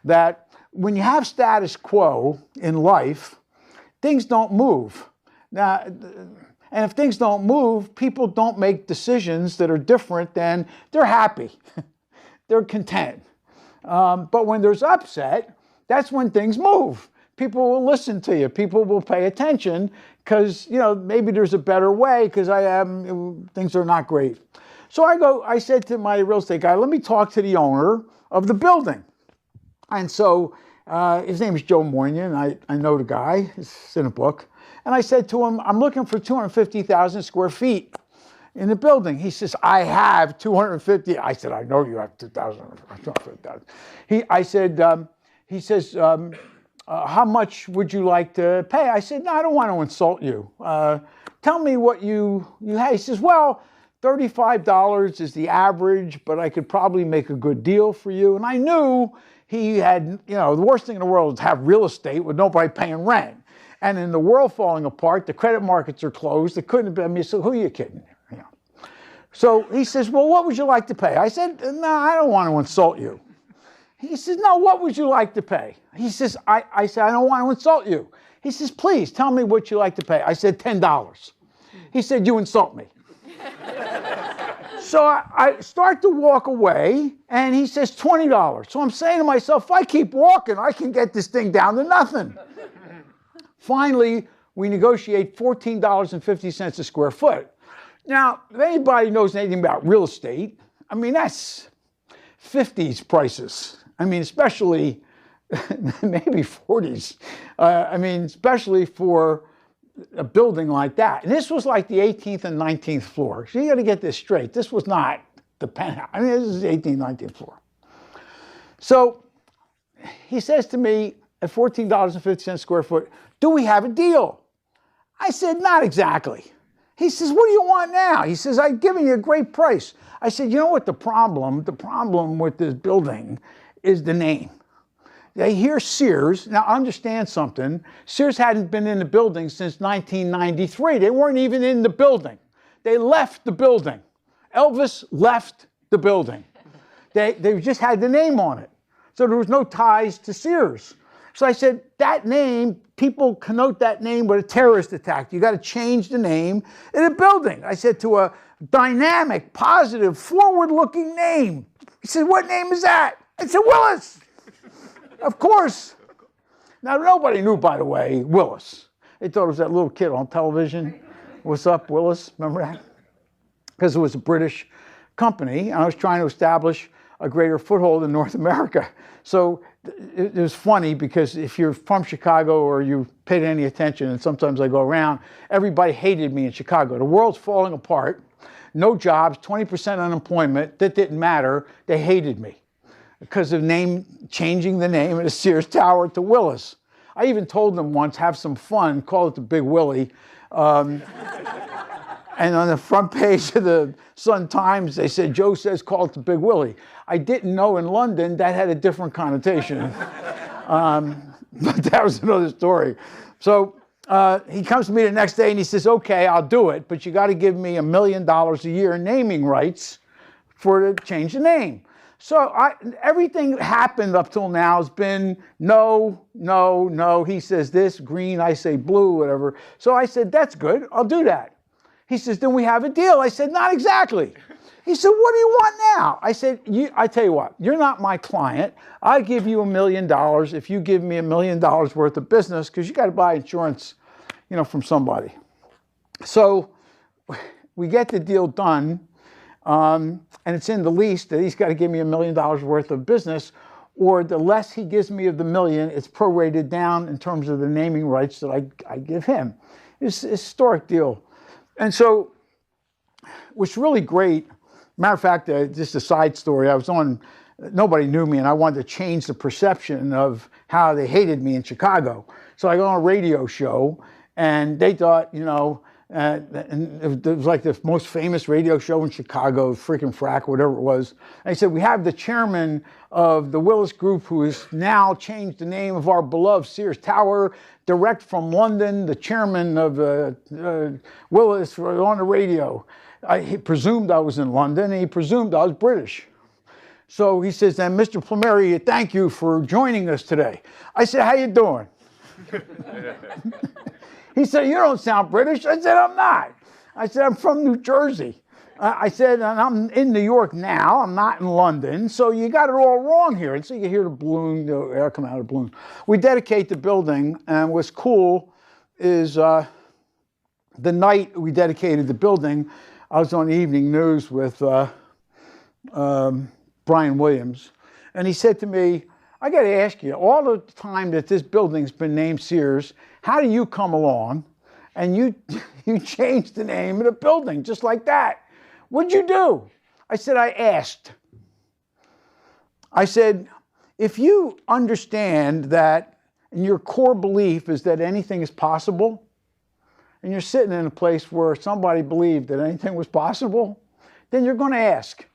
that when you have status quo in life, things don't move. Now, and if things don't move, people don't make decisions that are different than they're happy. They're content. But when there's upset, that's when things move. People will listen to you. People will pay attention because, maybe there's a better way because things are not great. So I said to my real estate guy, let me talk to the owner of the building. And so his name is Joe Moynihan. I know the guy. It's in a book. And I said to him, I'm looking for 250,000 square feet in the building. He says, I have 250. I said, I know you have 250,000. He says, how much would you like to pay? I said, no, I don't want to insult you. Tell me what you have. He says, well, $35 is the average, but I could probably make a good deal for you. And I knew he had, the worst thing in the world is to have real estate with nobody paying rent. And in the world falling apart, the credit markets are closed. It couldn't have been, so who are you kidding? So he says, well, what would you like to pay? I said, no, I don't want to insult you. He says, no, what would you like to pay? He says, I said, I don't want to insult you. He says, please tell me what you like to pay. I said, $10. He said, you insult me. So I start to walk away, and he says, $20. So I'm saying to myself, if I keep walking, I can get this thing down to nothing. Finally, we negotiate $14.50 a square foot. Now, if anybody knows anything about real estate, that's 50s prices. Especially maybe 40s. Especially for a building like that. And this was like the 18th and 19th floor. So you got to get this straight. This was not the penthouse. This is the 18th, 19th floor. So he says to me at $14.50 a square foot, do we have a deal? I said, not exactly. He says, what do you want now? He says, I've given you a great price. I said, you know what the problem with this building is the name. They hear Sears. Now, understand something. Sears hadn't been in the building since 1993. They weren't even in the building. They left the building. Elvis left the building. They just had the name on it. So there was no ties to Sears. So I said, that name, people connote that name with a terrorist attack. You got to change the name in a building. I said, to a dynamic, positive, forward-looking name. He said, what name is that? I said, Willis. Of course. Now, nobody knew, by the way, Willis. They thought it was that little kid on television. What's up, Willis? Remember that? Because it was a British company, and I was trying to establish a greater foothold in North America. So it was funny because if you're from Chicago or you paid any attention, and sometimes I go around, everybody hated me in Chicago. The world's falling apart. No jobs, 20% unemployment. That didn't matter. They hated me because of changing the name of the Sears Tower to Willis. I even told them once, have some fun, call it the Big Willie. And on the front page of the Sun-Times, they said, Joe says call it the Big Willie. I didn't know in London that had a different connotation. But that was another story. So he comes to me the next day and he says, okay, I'll do it, but you got to give me $1 million a year in naming rights to change the name. So everything that happened up till now has been no, no, no. He says this, green, I say blue, whatever. So I said, that's good, I'll do that. He says, then we have a deal. I said, not exactly. He said, what do you want now? I said, I tell you what, you're not my client. I give you $1 million if you give me $1 million worth of business, because you got to buy insurance, from somebody. So we get the deal done, and it's in the lease that he's got to give me $1 million worth of business, or the less he gives me of the million, it's prorated down in terms of the naming rights that I give him. It's a historic deal. And so what's really great, matter of fact, just a side story, nobody knew me, and I wanted to change the perception of how they hated me in Chicago. So I go on a radio show, And they thought, and it was like the most famous radio show in Chicago, freaking Frack, whatever it was. And they said, we have the chairman of the Willis Group who has now changed the name of our beloved Sears Tower, direct from London, the chairman of Willis on the radio. He presumed I was in London, and he presumed I was British. So he says, and Mr. Plumeri, thank you for joining us today. I said, how you doing? He said, you don't sound British. I said, I'm not. I said, I'm from New Jersey. I said, and I'm in New York now. I'm not in London. So you got it all wrong here. And so you hear the balloon, the air come out of the balloon. We dedicate the building. And what's cool is the night we dedicated the building, I was on the evening news with Brian Williams. And he said to me, I got to ask you, all the time that this building's been named Sears, how do you come along and you changed the name of the building just like that? What'd you do? I said, I asked. I said, if you understand that and your core belief is that anything is possible, and you're sitting in a place where somebody believed that anything was possible, then you're going to ask.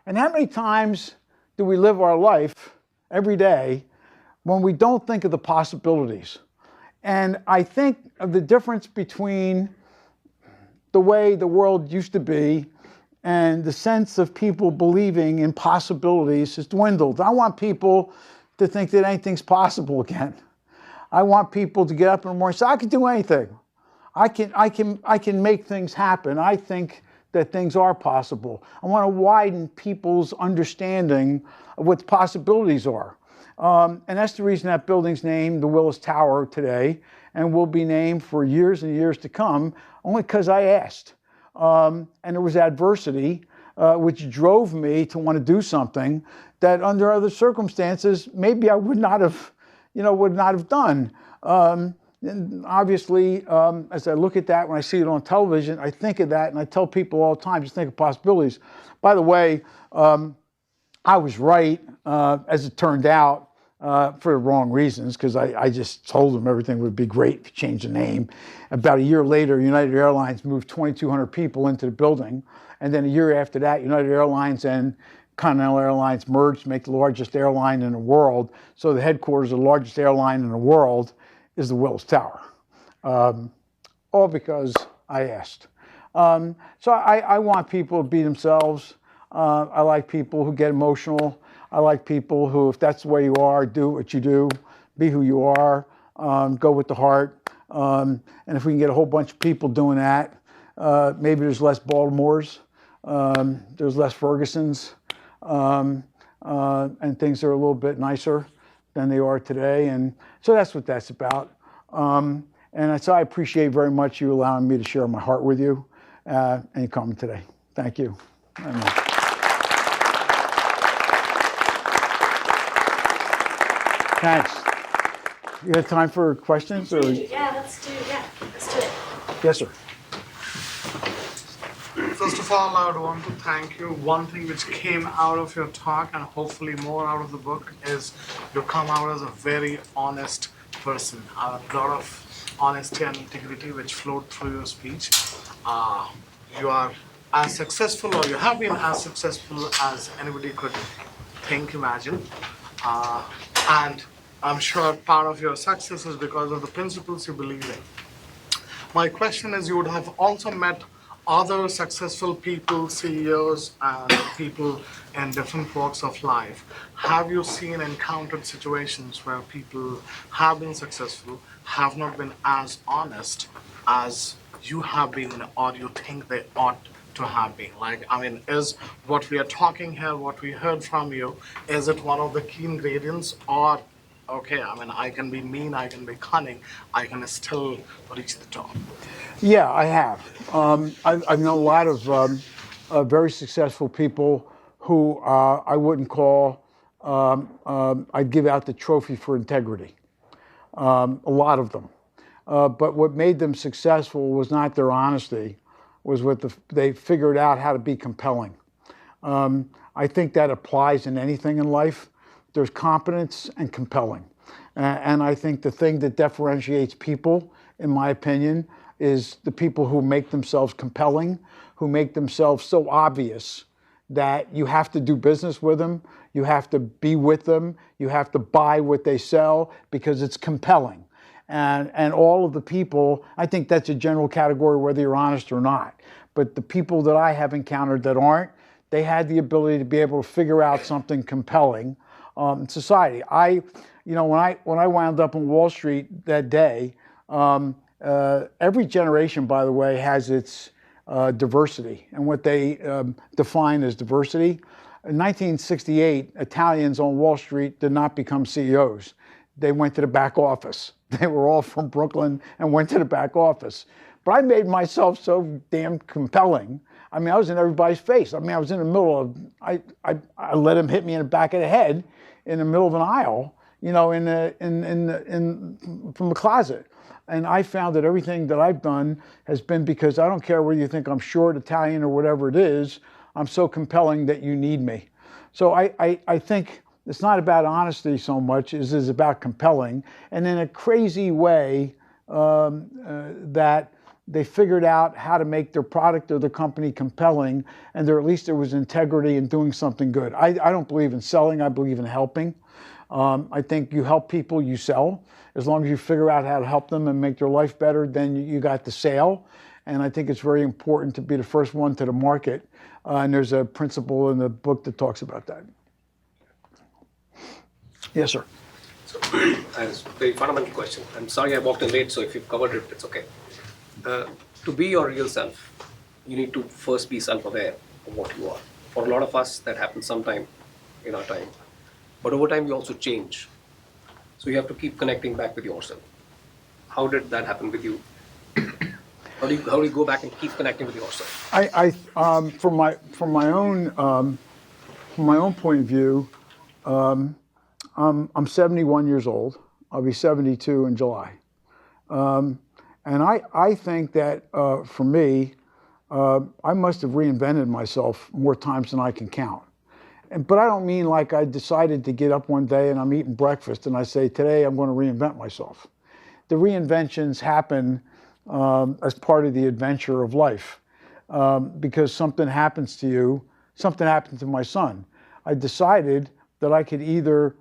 And how many times do we live our life every day when we don't think of the possibilities? And I think of the difference between the way the world used to be and the sense of people believing in possibilities has dwindled. I want people to think that anything's possible again. I want people to get up in the morning and say, I can do anything. I can make things happen. I think that things are possible. I want to widen people's understanding of what the possibilities are. And that's the reason that building's named the Willis Tower today and will be named for years and years to come, only because I asked. And there was adversity, which drove me to want to do something that under other circumstances, maybe I would not have done. And obviously, as I look at that, when I see it on television, I think of that, and I tell people all the time, just think of possibilities. By the way, I was right, as it turned out, for the wrong reasons, because I just told them everything would be great if you changed the name. About a year later, United Airlines moved 2,200 people into the building. And then a year after that, United Airlines and Continental Airlines merged to make the largest airline in the world. So the headquarters of the largest airline in the world is the Willis Tower. All because I asked. So I want people to be themselves. I like people who get emotional. I like people who, if that's the way you are, do what you do, be who you are, go with the heart. And if we can get a whole bunch of people doing that, maybe there's less Baltimores, there's less Fergusons, and things are a little bit nicer than they are today. And so that's what that's about. And so I appreciate very much you allowing me to share my heart with you and you coming today. Thank you. Thanks. You have time for questions? Or?
Yeah, let's do it.
Yes, sir.
First of all, I would want to thank you. One thing which came out of your talk, and hopefully more out of the book, is you come out as a very honest person. A lot of honesty and integrity which flowed through your speech. You are as successful, or you have been as successful as anybody could imagine. And I'm sure part of your success is because of the principles you believe in. My question is, you would have also met other successful people, CEOs, and people in different walks of life. Have you encountered situations where people have been successful, have not been as honest as you have been, or you think they ought to have been? Is what we are talking here, what we heard from you, is it one of the key ingredients, or I can be mean, I can be cunning, I can still reach the top?
Yeah, I have. I've known a lot of very successful people who I wouldn't call, I'd give out the trophy for integrity. A lot of them. But what made them successful was not their honesty, was they figured out how to be compelling. I think that applies in anything in life. There's competence and compelling. And I think the thing that differentiates people in my opinion, is the people who make themselves compelling, who make themselves so obvious that you have to do business with them, you have to be with them, you have to buy what they sell because it's compelling. And all of the people, I think that's a general category whether you're honest or not. But the people that I have encountered that aren't, they had the ability to be able to figure out something compelling in society. When I wound up on Wall Street that day, every generation, by the way, has its diversity and what they define as diversity. In 1968, Italians on Wall Street did not become CEOs. They went to the back office. They were all from Brooklyn and went to the back office. But I made myself so damn compelling. I mean, I was in everybody's face. I mean, I was in the middle of, I let him hit me in the back of the head in the middle of an aisle, from the closet. And I found that everything that I've done has been because I don't care whether you think I'm short, Italian, or whatever it is, I'm so compelling that you need me. So I think it's not about honesty so much as it's about compelling. And in a crazy way that they figured out how to make their product or their company compelling, and at least there was integrity in doing something good. I don't believe in selling, I believe in helping. I think you help people, you sell. As long as you figure out how to help them and make their life better, then you got the sale. And I think it's very important to be the first one to the market. And there's a principle in the book that talks about that. Yes, sir.
So, a very fundamental question. I'm sorry I walked in late, so if you've covered it, it's okay. To be your real self, you need to first be self-aware of what you are. For a lot of us, that happens sometime in our time. But over time, you also change. So you have to keep connecting back with yourself. How did that happen with you? How do you go back and keep connecting with yourself?
From my own point of view, I'm 71 years old. I'll be 72 in July. And I think that for me, I must have reinvented myself more times than I can count. But I don't mean like I decided to get up one day and I'm eating breakfast and I say, today I'm going to reinvent myself. The reinventions happen as part of the adventure of life because something happens to you. Something happened to my son. I decided that I could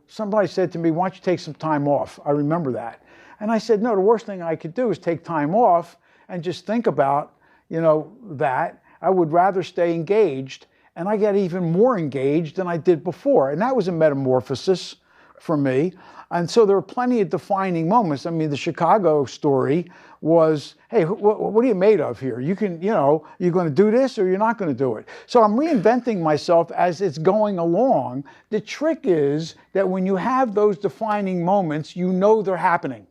somebody said to me, why don't you take some time off? I remember that. And I said, no, the worst thing I could do is take time off and just think about, that. I would rather stay engaged, and I got even more engaged than I did before. And that was a metamorphosis for me. And so there are plenty of defining moments. I mean, the Chicago story was, hey, what are you made of here? You can, you're going to do this or you're not going to do it. So I'm reinventing myself as it's going along. The trick is that when you have those defining moments, they're happening.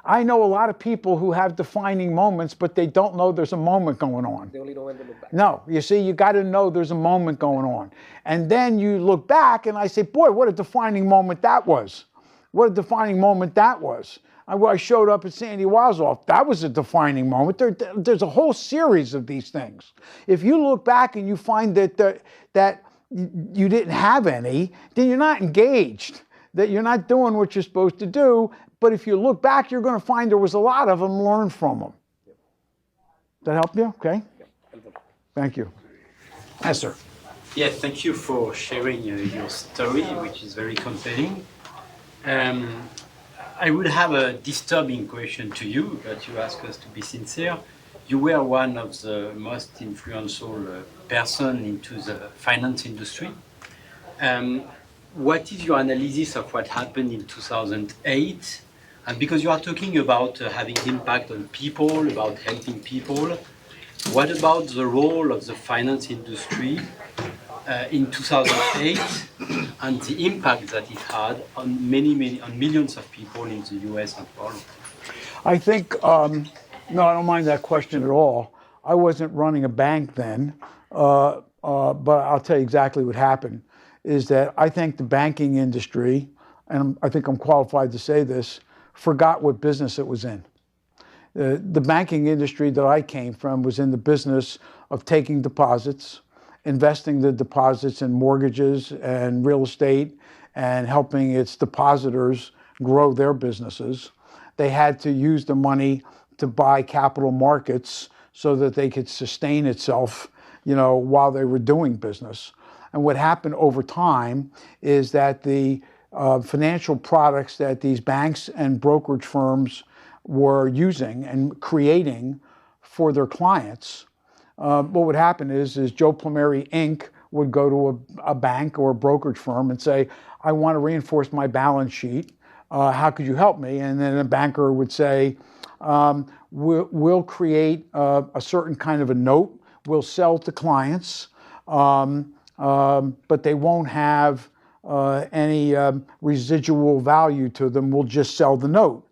I know a lot of people who have defining moments, but they don't know there's a moment going on.
They only know when to look back.
No, you see, you got to know there's a moment going on. And then you look back and I say, boy, what a defining moment that was. What a defining moment that was. I showed up at Sandy Wazoff. That was a defining moment. There's a whole series of these things. If you look back and you find that you didn't have any, then you're not engaged, that you're not doing what you're supposed to do. But if you look back, you're going to find there was a lot of them, learn from them. Does that help you? Okay. Thank you. Yes, sir.
Yeah, thank you for sharing your story, which is very compelling. I would have a disturbing question to you, but you ask us to be sincere. You were one of the most influential person into the finance industry. What is your analysis of what happened in 2008? And because you are talking about having impact on people, about helping people, what about the role of the finance industry in 2008 and the impact that it had on on millions of people in the US and world?
I think, no, I don't mind that question at all. I wasn't running a bank then, but I'll tell you exactly what happened, is that I think the banking industry, and I think I'm qualified to say this, forgot what business it was in. The banking industry that I came from was in the business of taking deposits, investing the deposits in mortgages and real estate, and helping its depositors grow their businesses. they had to use the money to buy capital markets so that they could sustain itself, while they were doing business. And what happened over time is that the financial products that these banks and brokerage firms were using and creating for their clients, what would happen is Joe Plumeri Inc. would go to a bank or a brokerage firm and say, I want to reinforce my balance sheet. How could you help me? And then a banker would say, we'll create a certain kind of a note. We'll sell to clients, but they won't have any residual value to them. We'll just sell the note.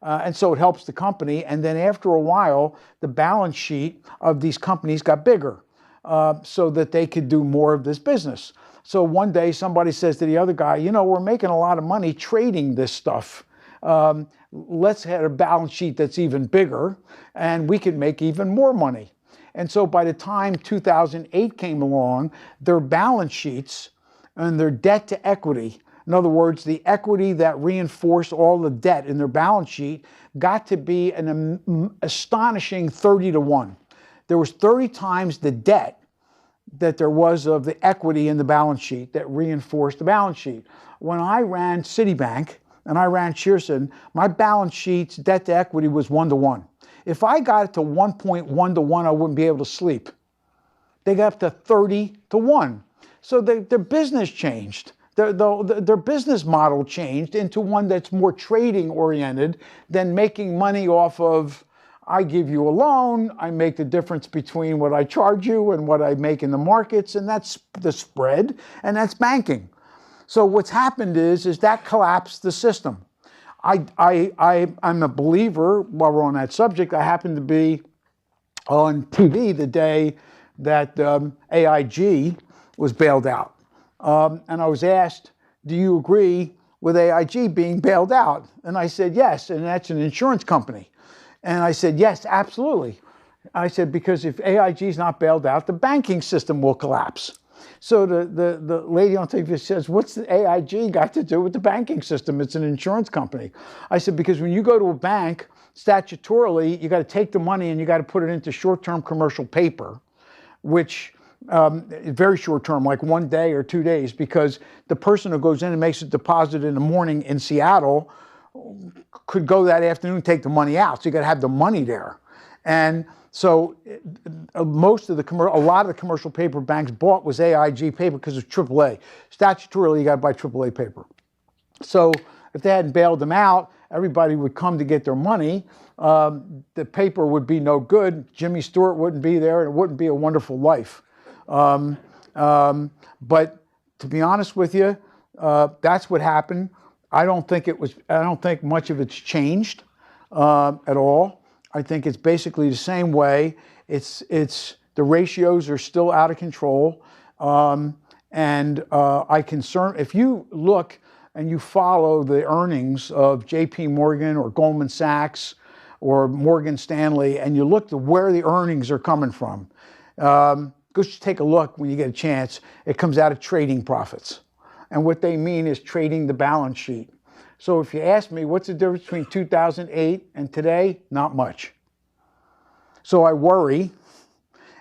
And so it helps the company. And then after a while, the balance sheet of these companies got bigger so that they could do more of this business. So one day somebody says to the other guy, we're making a lot of money trading this stuff. Let's have a balance sheet that's even bigger and we can make even more money. And so by the time 2008 came along, their balance sheets and their debt to equity, in other words, the equity that reinforced all the debt in their balance sheet, got to be an astonishing 30-1. There was 30 times the debt that there was of the equity in the balance sheet that reinforced the balance sheet. When I ran Citibank and I ran Shearson, my balance sheet's debt to equity was 1-1. If I got it to 1.1-1, I wouldn't be able to sleep. They got up to 30-1. So their business changed. Their business model changed into one that's more trading oriented than making money off of, I give you a loan, I make the difference between what I charge you and what I make in the markets, and that's the spread, and that's banking. So what's happened is that collapsed the system. I'm a believer, while we're on that subject, I happened to be on TV the day that AIG was bailed out. And I was asked, do you agree with AIG being bailed out? And I said, yes, and that's an insurance company. And I said, yes, absolutely. I said, because if AIG is not bailed out, the banking system will collapse. So the lady on TV says, what's the AIG got to do with the banking system? It's an insurance company. I said, because when you go to a bank, statutorily, you got to take the money and you got to put it into short-term commercial paper, which very short term, like 1 day or 2 days, because the person who goes in and makes a deposit in the morning in Seattle could go that afternoon and take the money out. So you got to have the money there. And so a lot of the commercial paper banks bought was AIG paper because it's AAA. Statutorily, you got to buy AAA paper. So if they hadn't bailed them out, everybody would come to get their money. The paper would be no good. Jimmy Stewart wouldn't be there, and it wouldn't be a wonderful life. But to be honest with you, that's what happened. I don't think much of it's changed at all. I think it's basically the same way. The ratios are still out of control. If you look and you follow the earnings of JP Morgan or Goldman Sachs or Morgan Stanley, and you look to where the earnings are coming from, go take a look when you get a chance. It comes out of trading profits. And what they mean is trading the balance sheet. So if you ask me, what's the difference between 2008 and today? Not much. So I worry,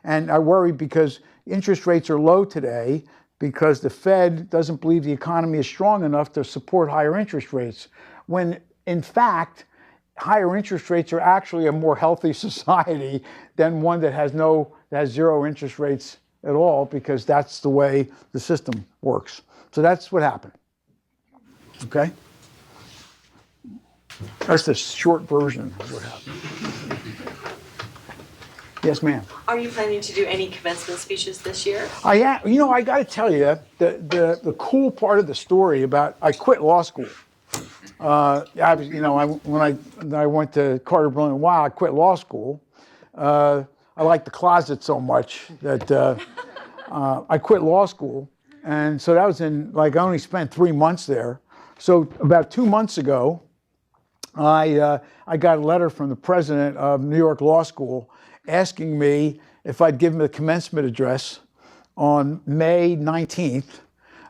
and I worry because interest rates are low today because the Fed doesn't believe the economy is strong enough to support higher interest rates, when in fact, higher interest rates are actually a more healthy society than one that has zero interest rates at all, because that's the way the system works. So that's what happened. Okay? That's the short version of what happened. Yes, ma'am.
Are you planning to do any commencement speeches this year?
I got to tell you, the cool part of the story about I quit law school. When I went to Carter Berlin, I quit law school. I liked the closet so much that I quit law school, and so that was I only spent 3 months there. So about 2 months ago, I got a letter from the president of New York Law School asking me if I'd give him a commencement address on May 19th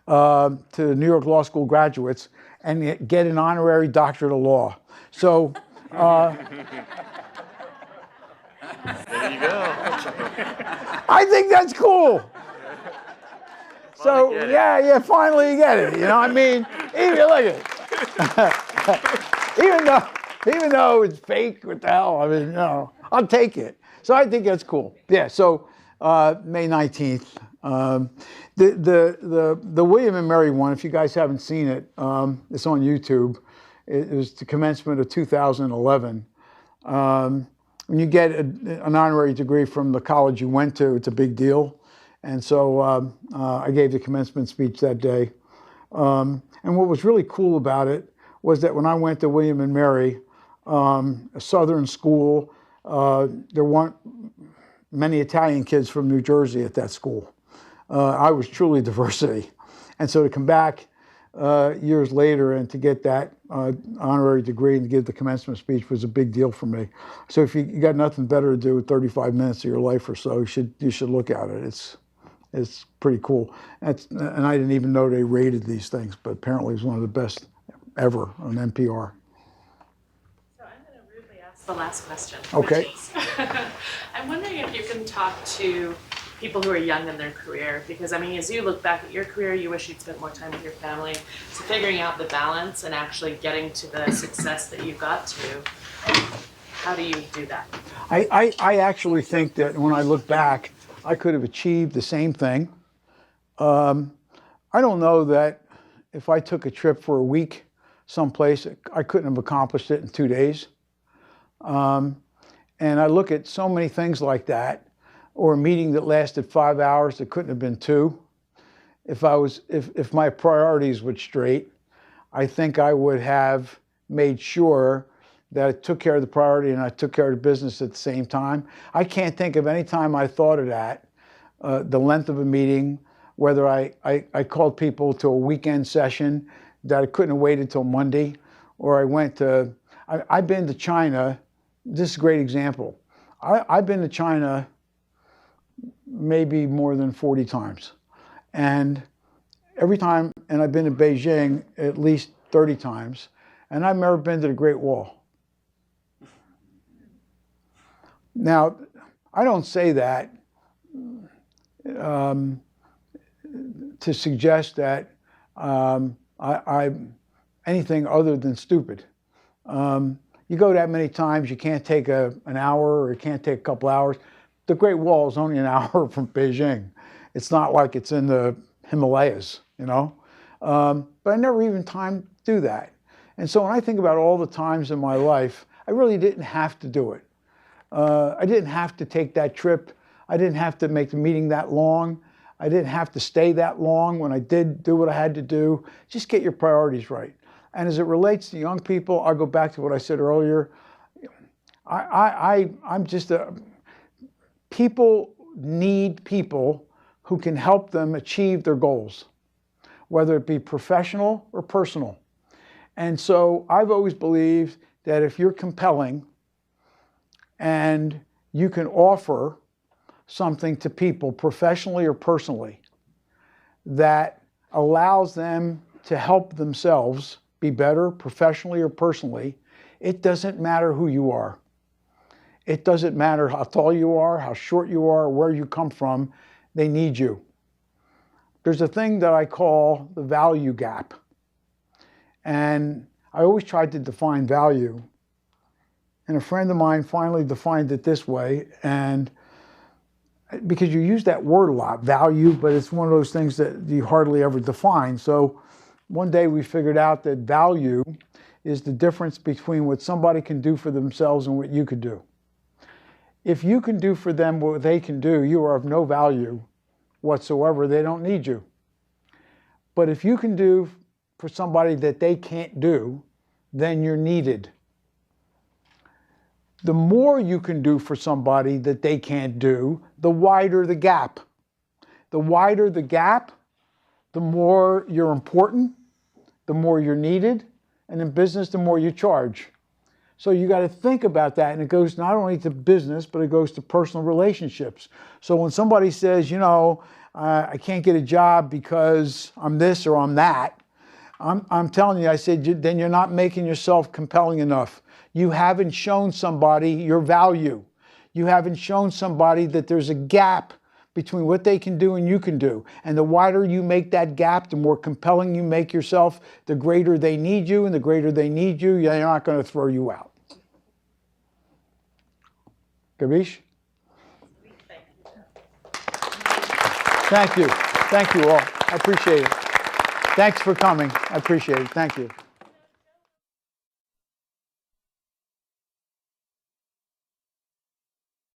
to New York Law School graduates and get an honorary doctorate of law. So
There you go.
I think that's cool. So
get it.
yeah, finally you get it. You know, I mean, even look at it. even though it's fake, what the hell? I mean, I'll take it. So I think that's cool. Yeah. So May 19th, the William and Mary one. If you guys haven't seen it, it's on YouTube. It was the commencement of 2011. When you get an honorary degree from the college you went to, it's a big deal. And so I gave the commencement speech that day. And what was really cool about it was that when I went to William and Mary, a Southern school, there weren't many Italian kids from New Jersey at that school. I was truly diversity. And so to come back years later and to get that honorary degree and to give the commencement speech was a big deal for me. So if you got nothing better to do with 35 minutes of your life or so, you should look at it. It's pretty cool. And I didn't even know they rated these things, but apparently it was one of the best ever on NPR.
So I'm going to rudely ask the last question.
Okay.
Which is, I'm wondering if you can talk to people who are young in their career, because I mean, as you look back at your career, you wish you'd spent more time with your family. So figuring out the balance and actually getting to the success that you got to, how do you do that?
I actually think that when I look back, I could have achieved the same thing. I don't know that if I took a trip for a week someplace, I couldn't have accomplished it in 2 days. And I look at so many things like that, or a meeting that lasted 5 hours that couldn't have been 2. If my priorities were straight, I think I would have made sure that I took care of the priority and I took care of the business at the same time. I can't think of any time I thought of that, the length of a meeting, whether I called people to a weekend session that I couldn't have waited till Monday, or I've been to China. This is a great example. I've been to China maybe more than 40 times. And every time, and I've been to Beijing at least 30 times, and I've never been to the Great Wall. Now, I don't say that to suggest that I'm anything other than stupid. You go that many times, you can't take an hour or you can't take a couple hours. The Great Wall is only an hour from Beijing. It's not like it's in the Himalayas, you know? But I never even time to do that. And so when I think about all the times in my life, I really didn't have to do it. I didn't have to take that trip. I didn't have to make the meeting that long. I didn't have to stay that long when I did do what I had to do. Just get your priorities right. And as it relates to young people, I'll go back to what I said earlier. I'm just people need people who can help them achieve their goals, whether it be professional or personal. And so I've always believed that if you're compelling and you can offer something to people professionally or personally that allows them to help themselves be better professionally or personally, it doesn't matter who you are. It doesn't matter how tall you are, how short you are, where you come from, they need you. There's a thing that I call the value gap. And I always tried to define value. And a friend of mine finally defined it this way, and because you use that word a lot, value, but it's one of those things that you hardly ever define. So one day we figured out that value is the difference between what somebody can do for themselves and what you could do. If you can do for them what they can do, you are of no value whatsoever. They don't need you. But if you can do for somebody that they can't do, then you're needed. The more you can do for somebody that they can't do, the wider the gap. The wider the gap, the more you're important, the more you're needed, and in business, the more you charge. So you got to think about that, and it goes not only to business, but it goes to personal relationships. So when somebody says, you know, I can't get a job because I'm this or I'm that, I'm telling you, I said, then you're not making yourself compelling enough. You haven't shown somebody your value. You haven't shown somebody that there's a gap between what they can do and you can do. And the wider you make that gap, the more compelling you make yourself, the greater they need you, and the greater they need you, they're not going to throw you out. Gabish? Thank you. Thank you all. I appreciate it. Thanks for coming. I appreciate it. Thank you.